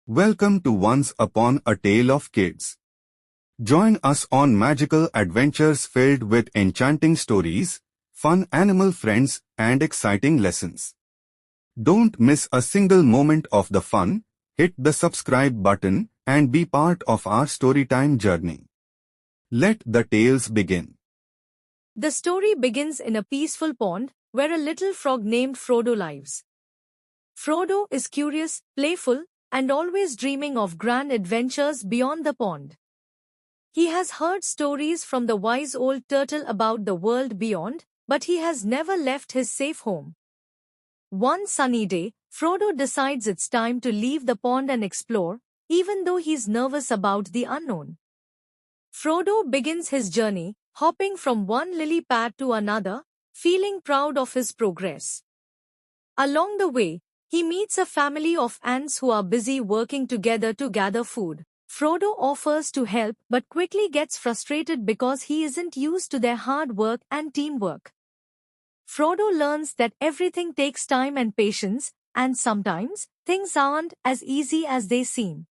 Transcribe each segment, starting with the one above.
Welcome to Once Upon a Tale of Kids. Join us on magical adventures filled with enchanting stories, fun animal friends, and exciting lessons. Don't miss a single moment of the fun. Hit the subscribe button and be part of our storytime journey. Let the tales begin. The story begins in a peaceful pond where a little frog named Frodo lives. Frodo is curious, playful, and always dreaming of grand adventures beyond the pond. He has heard stories from the wise old turtle about the world beyond, but he has never left his safe home. One sunny day, Frodo decides it's time to leave the pond and explore, even though he's nervous about the unknown. Frodo begins his journey, hopping from one lily pad to another, feeling proud of his progress. Along the way, he meets a family of ants who are busy working together to gather food. Frodo offers to help but quickly gets frustrated because he isn't used to their hard work and teamwork. Frodo learns that everything takes time and patience, and sometimes, things aren't as easy as they seem.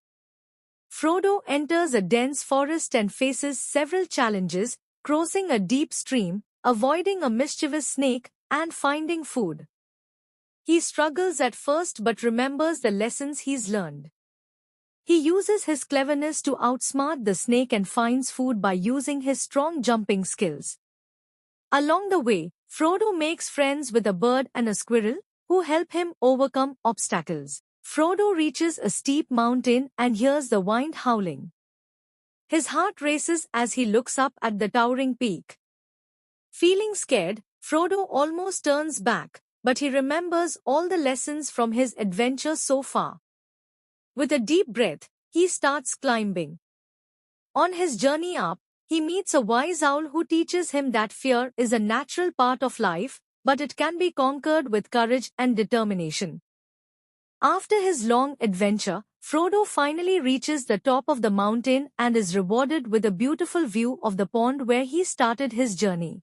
Frodo enters a dense forest and faces several challenges, crossing a deep stream, avoiding a mischievous snake, and finding food. He struggles at first but remembers the lessons he's learned. He uses his cleverness to outsmart the snake and finds food by using his strong jumping skills. Along the way, Frodo makes friends with a bird and a squirrel, who help him overcome obstacles. Frodo reaches a steep mountain and hears the wind howling. His heart races as he looks up at the towering peak. Feeling scared, Frodo almost turns back, but he remembers all the lessons from his adventure so far. With a deep breath, he starts climbing. On his journey up, he meets a wise owl who teaches him that fear is a natural part of life, but it can be conquered with courage and determination. After his long adventure, Frodo finally reaches the top of the mountain and is rewarded with a beautiful view of the pond where he started his journey.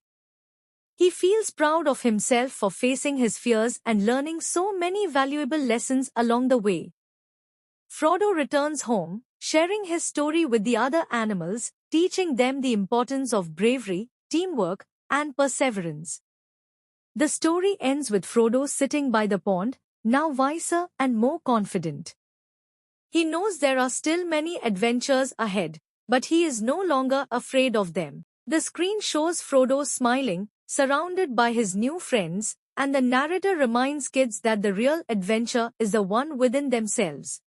He feels proud of himself for facing his fears and learning so many valuable lessons along the way. Frodo returns home, sharing his story with the other animals, teaching them the importance of bravery, teamwork, and perseverance. The story ends with Frodo sitting by the pond, now wiser and more confident. He knows there are still many adventures ahead, but he is no longer afraid of them. The screen shows Frodo smiling, surrounded by his new friends, and the narrator reminds kids that the real adventure is the one within themselves.